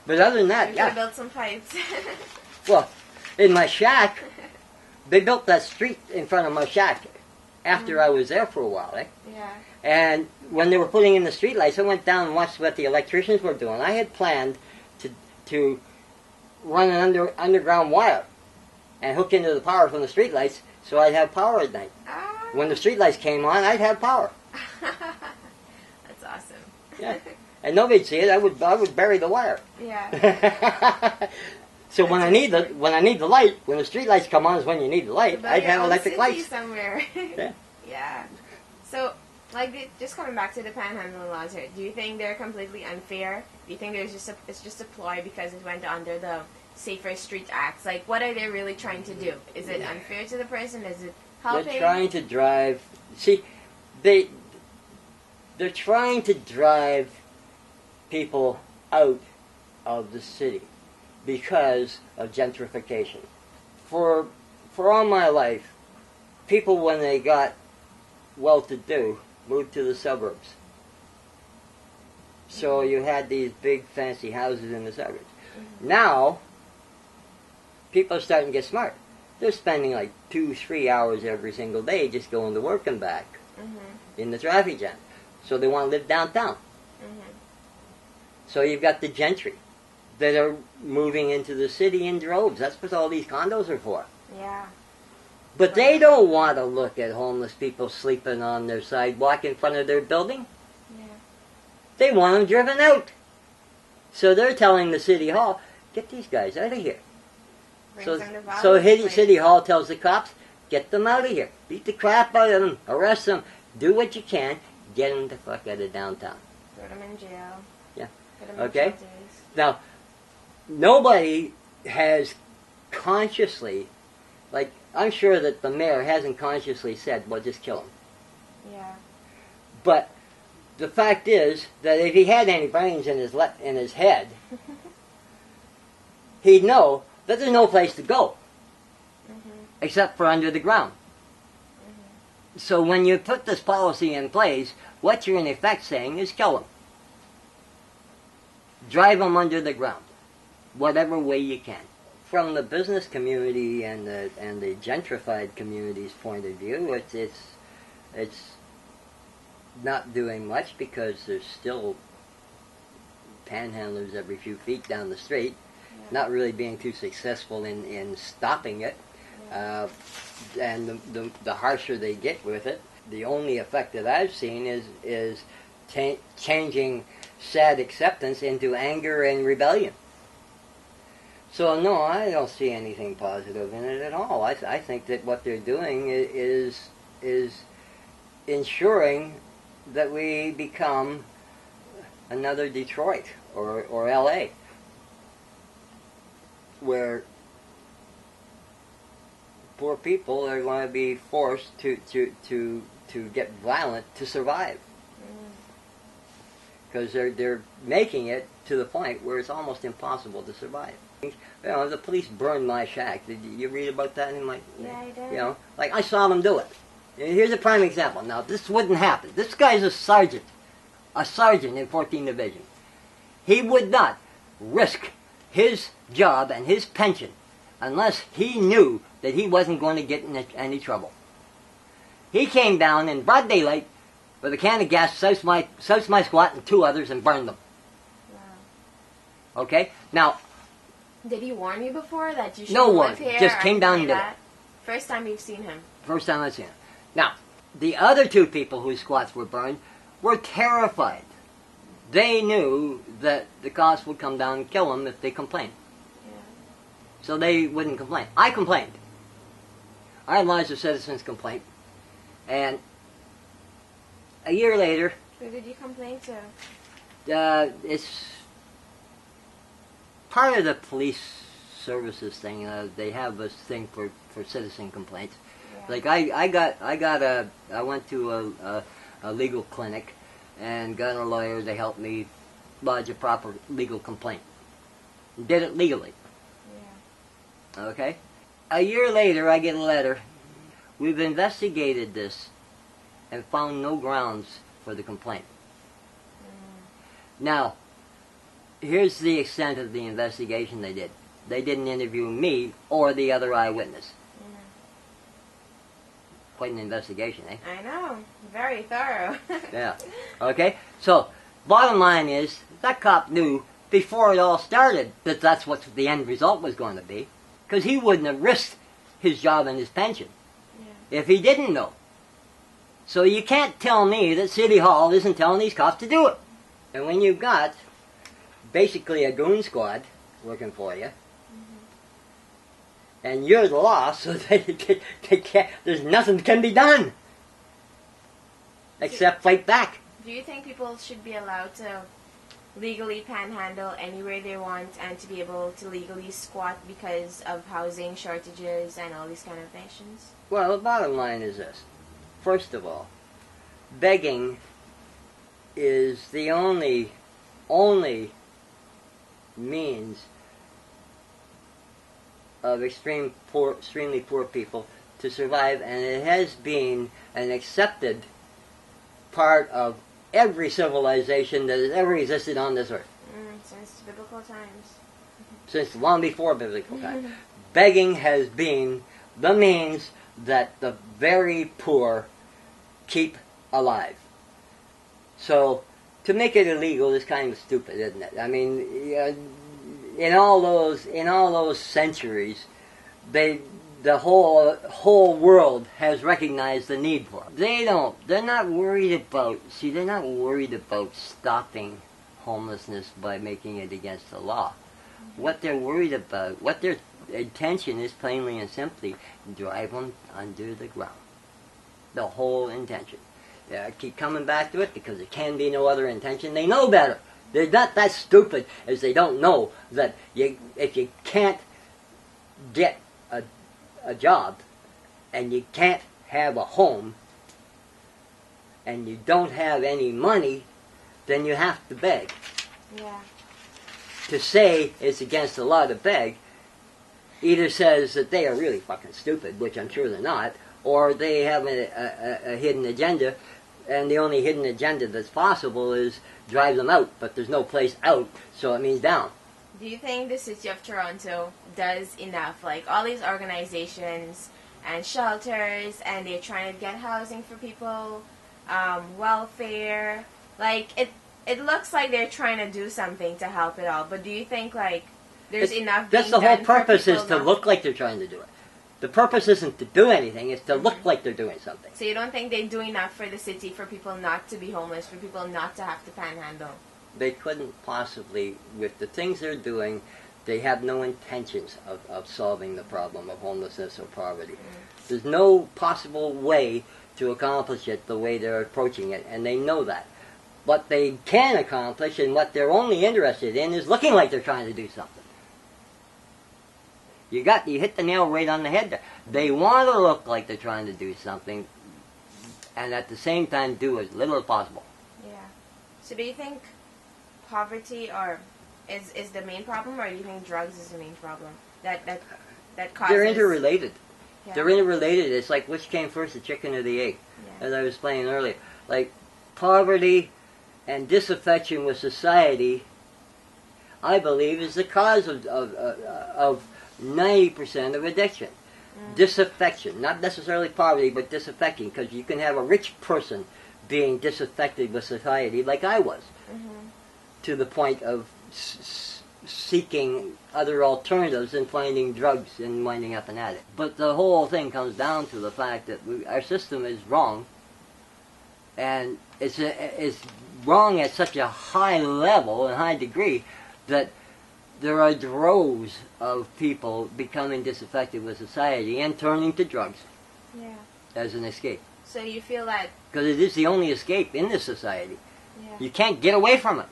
But other than that, yeah. Built some pipes. Well, in my shack, they built that street in front of my shack after I was there for a while, eh? Yeah. And when they were putting in the street lights, I went down and watched what the electricians were doing. I had planned to run an underground wire and hook into the power from the street lights so I'd have power at night. Ah. When the street lights came on, I'd have power. That's awesome. Yeah. And nobody'd see it. I would bury the wire. Yeah. So when I need the light, when the street lights come on is when you need the light. I'd have electric lights somewhere. Yeah. Yeah. So, like, just coming back to the panhandling laws here, do you think they're completely unfair? Do you think it's just a ploy because it went under the Safer Street Act? Like, what are they really trying to do? Is it unfair to the person? Is it helping? They're trying to drive. See, they're trying to drive people out of the city because of gentrification. For all my life, people when they got well-to-do moved to the suburbs. So you had these big fancy houses in the suburbs. Now, people are starting to get smart. They're spending like 2-3 hours every single day just going to work and back in the traffic jam. So they want to live downtown. So you've got the gentry that are moving into the city in droves. That's what all these condos are for. Yeah. But they don't want to look at homeless people sleeping on their sidewalk in front of their building. Yeah. They want them driven out. So they're telling the city hall, get these guys out of here. So City Hall tells the cops, get them out of here. Beat the crap out of them. Arrest them. Do what you can. Get them the fuck out of downtown. Throw them in jail. Yeah. Okay. Now, nobody has consciously, like, I'm sure that the mayor hasn't consciously said, well, just kill him. Yeah. But the fact is that if he had any brains in his head, he'd know that there's no place to go except for under the ground. So when you put this policy in place, what you're in effect saying is kill them. Drive them under the ground, whatever way you can. From the business community and the gentrified community's point of view, it's not doing much because there's still panhandlers every few feet down the street, not really being too successful in stopping it. And the harsher they get with it, the only effect that I've seen is changing sad acceptance into anger and rebellion. So no, I don't see anything positive in it at all. I think that what they're doing is ensuring that we become another Detroit or L.A., where poor people are going to be forced to get violent to survive. Because they're making it to the point where it's almost impossible to survive. You know, the police burned my shack. Did you read about that in my? Yeah, I did. You know, like I saw them do it. Here's a prime example. Now, this wouldn't happen. This guy's a sergeant in 14th Division. He would not risk his job and his pension unless he knew that he wasn't going to get in any trouble. He came down in broad daylight with a can of gas, soused my squat and 2 others and burned them. Wow. Okay? Now, did he warn you before that you should live here? No one. Just came down and did it. First time you've seen him? First time I've seen him. Now, the other 2 people whose squats were burned were terrified. They knew that the cops would come down and kill them if they complained. Yeah. So they wouldn't complain. I complained. I lodged a citizen's complaint. And a year later... Who did you complain to? It's part of the police services thing. They have this thing for citizen complaints. Yeah. Like I went to a legal clinic and got a lawyer to help me lodge a proper legal complaint. Did it legally. Yeah. Okay? A year later, I get a letter. We've investigated this and found no grounds for the complaint. Now, here's the extent of the investigation they did. They didn't interview me or the other eyewitness. Yeah. Quite an investigation, eh? I know. Very thorough. Yeah. Okay? So, bottom line is, that cop knew before it all started that that's what the end result was going to be. Because he wouldn't have risked his job and his pension if he didn't know. So you can't tell me that City Hall isn't telling these cops to do it. And when you've got basically a goon squad working for you, and you're the law, so they can't, there's nothing that can be done except fight back. Do you think people should be allowed to legally panhandle anywhere they want and to be able to legally squat because of housing shortages and all these kind of things? Well, the bottom line is this. First of all, begging is the only means of extremely poor people to survive, and it has been an accepted part of every civilization that has ever existed on this earth. Since biblical times. Since long before biblical times. Begging has been the means that the very poor keep alive. So, to make it illegal is kind of stupid, isn't it? I mean, in all those centuries, the whole world has recognized the need for it. They're not worried about stopping homelessness by making it against the law. What they're worried about, what their intention is, plainly and simply, drive them under the ground. The whole intention. I keep coming back to it because there can be no other intention. They know better. They're not that stupid as they don't know that if you can't get a job and you can't have a home and you don't have any money, then you have to beg. Yeah. To say it's against the law to beg either says that they are really fucking stupid, which I'm sure they're not, or they have a hidden agenda, and the only hidden agenda that's possible is drive them out, but there's no place out, so it means down. Do you think the City of Toronto does enough? Like, all these organizations and shelters, and they're trying to get housing for people, welfare. Like, it looks like they're trying to do something to help it all, but do you think, like, there's enough being That's the whole done for purpose, is people to look like they're trying to do it. The purpose isn't to do anything, it's to look like they're doing something. So you don't think they do enough for the city, for people not to be homeless, for people not to have to panhandle? They couldn't possibly, with the things they're doing, they have no intentions of solving the problem of homelessness or poverty. There's no possible way to accomplish it the way they're approaching it, and they know that. What they can accomplish and what they're only interested in is looking like they're trying to do something. You hit the nail right on the head there. They want to look like they're trying to do something, and at the same time do as little as possible. Yeah. So do you think poverty is the main problem, or do you think drugs is the main problem that causes? They're interrelated. Yeah. They're interrelated. It's like which came first, the chicken or the egg, Yeah. as I was saying earlier. Like poverty and disaffection with society, I believe, is the cause of 90% of addiction. Disaffection, not necessarily poverty, but disaffection, because you can have a rich person being disaffected with society like I was, to the point of seeking other alternatives and finding drugs and winding up an addict. But the whole thing comes down to the fact that our system is wrong, and it's wrong at such a high level and high degree that there are droves of people becoming disaffected with society and turning to drugs as an escape. So you feel that... Because it is the only escape in this society. Yeah. You can't get away from it.